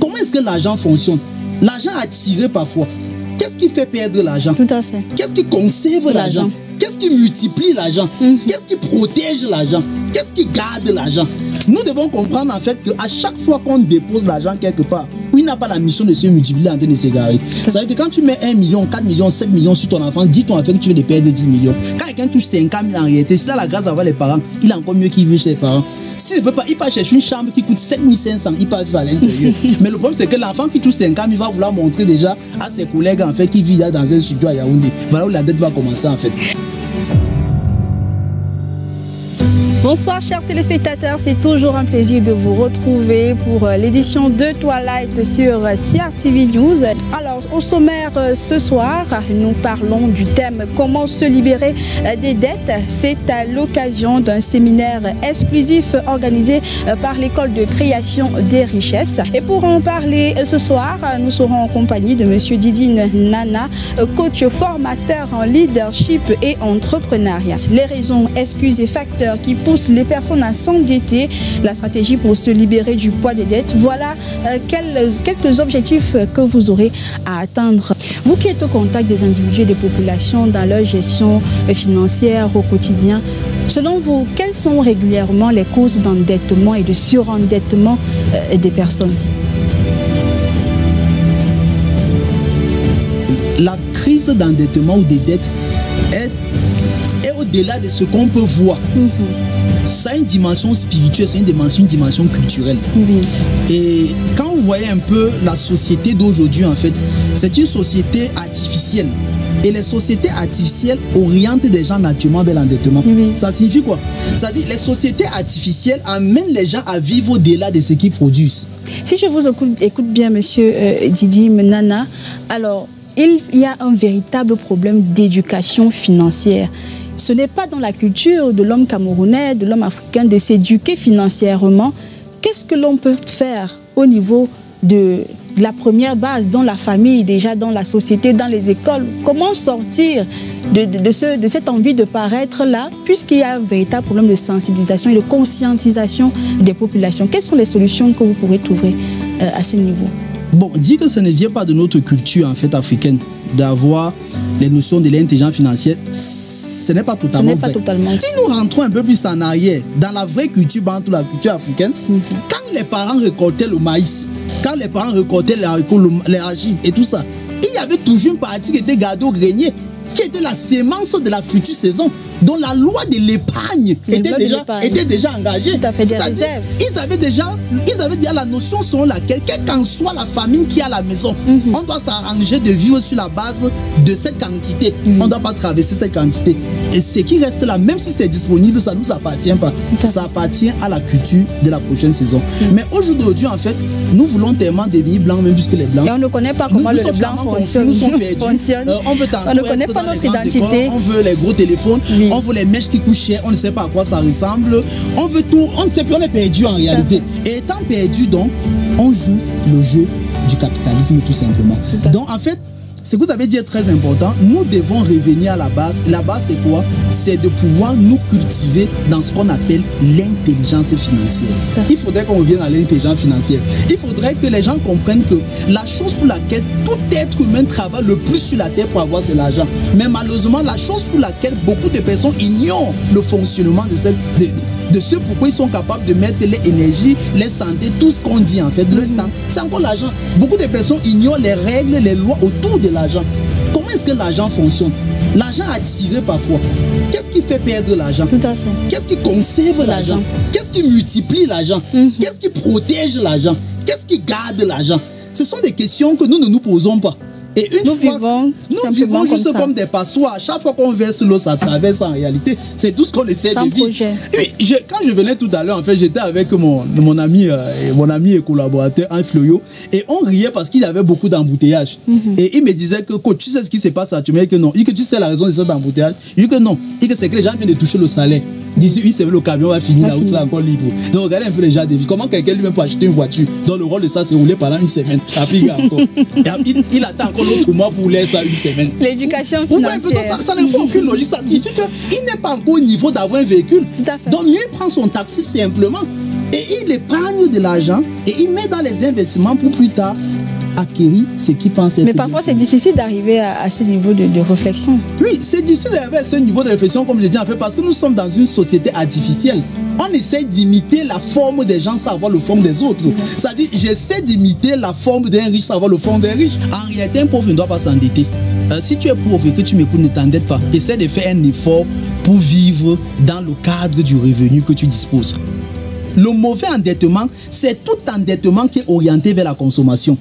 Comment est-ce que l'argent fonctionne? L'argent attiré par quoi? Qu'est-ce qui fait perdre l'argent? Tout à fait. Qu'est-ce qui conserve l'argent? Qu'est-ce qui multiplie l'argent? Qu'est-ce qui protège l'argent? Qu'est-ce qui garde l'argent? Nous devons comprendre en fait qu'à chaque fois qu'on dépose l'argent quelque part, où il n'a pas la mission de se multiplier en train de s'égarer. Ça veut dire que quand tu mets 1 million, 4 millions, 7 millions sur ton enfant, dis ton enfant que tu veux les perdre 10 millions. Quand quelqu'un touche 50 000 en réalité, s'il a la grâce d'avoir les parents, il a encore mieux qu'il vit chez les parents. S'il ne peut pas, il peut chercher une chambre qui coûte 7 500, il peut vivre à l'intérieur. Mais le problème c'est que l'enfant qui touche 50 000 va vouloir montrer déjà à ses collègues en fait qui vivent dans un studio à Yaoundé. Voilà où la dette va commencer en fait. Bonsoir chers téléspectateurs, c'est toujours un plaisir de vous retrouver pour l'édition de Twilight sur CRTV News. Alors au sommaire ce soir, nous parlons du thème comment se libérer des dettes. C'est à l'occasion d'un séminaire exclusif organisé par l'école de création des richesses. Et pour en parler ce soir, nous serons en compagnie de monsieur Didine Nana, coach formateur en leadership et entrepreneuriat. Les raisons, excuses et facteurs qui poussent les personnes à s'endetter, la stratégie pour se libérer du poids des dettes. Voilà quelques objectifs que vous aurez à atteindre. Vous qui êtes au contact des individus et des populations dans leur gestion financière au quotidien, selon vous, quelles sont régulièrement les causes d'endettement et de surendettement des personnes? La crise d'endettement ou des dettes est au-delà de ce qu'on peut voir. Ça a une dimension spirituelle, c'est une dimension culturelle. Et quand vous voyez un peu la société d'aujourd'hui, en fait, c'est une société artificielle. Et les sociétés artificielles orientent des gens naturellement vers l'endettement. Ça signifie quoi? C'est-à-dire les sociétés artificielles amènent les gens à vivre au-delà de ce qu'ils produisent. Si je vous écoute bien, monsieur Didine Nana, alors il y a un véritable problème d'éducation financière. Ce n'est pas dans la culture de l'homme camerounais, de l'homme africain de s'éduquer financièrement. Qu'est-ce que l'on peut faire au niveau de la première base, dans la famille, déjà dans la société, dans les écoles? Comment sortir de cette envie de paraître là, puisqu'il y a un véritable problème de sensibilisation et de conscientisation des populations? Quelles sont les solutions que vous pourrez trouver à ce niveau? Bon, dit que ce ne vient pas de notre culture en fait africaine d'avoir les notions de l'intelligence financière. Ce n'est pas totalement vrai. Si nous rentrons un peu plus en arrière, dans la vraie culture, dans la culture africaine, quand les parents récoltaient le maïs, quand les parents récoltaient les arachides et tout ça, il y avait toujours une partie qui était gardée au grenier, qui était la sémence de la future saison, dont la loi de l'épargne était déjà engagée. C'est-à-dire, ils avaient déjà la notion selon laquelle, quelle qu'en soit la famille qui est à la maison, on doit s'arranger de vivre sur la base de cette quantité. On ne doit pas traverser cette quantité. Et ce qui reste là, même si c'est disponible, ça ne nous appartient pas. Ça appartient à la culture de la prochaine saison. Mais aujourd'hui, en fait, nous voulons tellement devenir blancs, même plus que les blancs. Et on ne connaît pas comment les blancs fonctionnent. Nous sommes perdus. On ne connaît pas notre identité. On veut les gros téléphones. On veut les mèches qui coûtent cher, on ne sait pas à quoi ça ressemble. On veut tout, on ne sait plus, on est perdu en réalité. Et étant perdu, donc, on joue le jeu du capitalisme tout simplement. Donc en fait, ce que vous avez dit est très important. Nous devons revenir à la base. La base, c'est quoi? C'est de pouvoir nous cultiver dans ce qu'on appelle l'intelligence financière. Il faudrait qu'on revienne à l'intelligence financière. Il faudrait que les gens comprennent que la chose pour laquelle tout être humain travaille le plus sur la terre pour avoir, c'est l'argent. Mais malheureusement, la chose pour laquelle beaucoup de personnes ignorent le fonctionnement de ce pourquoi ils sont capables de mettre les énergies, les santé, tout ce qu'on dit en fait, le temps, c'est encore l'argent. Beaucoup de personnes ignorent les règles, les lois autour de l'argent. Comment est-ce que l'argent fonctionne? L'argent attiré par quoi? Qu'est-ce qui fait perdre l'argent? Qu'est-ce qui conserve l'argent? Qu'est-ce qui multiplie l'argent? Qu'est-ce qui protège l'argent? Qu'est-ce qui garde l'argent? Ce sont des questions que nous ne nous posons pas. Et nous vivons juste comme des passoires. Chaque fois qu'on verse l'eau, ça traverse en réalité. C'est tout ce qu'on essaie de vivre. Quand je venais tout à l'heure, en fait, j'étais avec mon ami et collaborateur, Anne Floyo, et on riait parce qu'il y avait beaucoup d'embouteillages. Et il me disait que, tu sais ce qui se passe à Tumé, que non. Il dit que tu sais la raison de cet embouteillage. Il dit que non. Il dit que c'est que les gens viennent de toucher le salaire. D'ici, oui, c'est le camion va finir, la route sera encore libre. Donc, regardez un peu les gens de vie. Comment quelqu'un lui-même peut acheter une voiture? Donc, le rôle de ça, c'est rouler pendant une semaine. Après, il attend encore l'autre mois pour rouler ça une semaine. L'éducation financière. Ça n'a aucune logique. Ça signifie qu'il n'est pas encore au niveau d'avoir un véhicule. Donc, mieux prendre son taxi simplement. Et il épargne de l'argent et il met dans les investissements pour plus tard acquérir ce qu'il pense être. Mais parfois, c'est difficile d'arriver à ce niveau de réflexion. Oui, c'est difficile d'arriver à ce niveau de réflexion, comme je dis en fait, parce que nous sommes dans une société artificielle. On essaie d'imiter la forme des gens sans avoir la forme des autres. C'est-à-dire, j'essaie d'imiter la forme d'un riche sans avoir la forme d'un riche. En réalité, un pauvre ne doit pas s'endetter. Si tu es pauvre et que tu m'écoutes, ne t'endette pas. Essaie de faire un effort pour vivre dans le cadre du revenu que tu disposes. Le mauvais endettement, c'est tout endettement qui est orienté vers la consommation.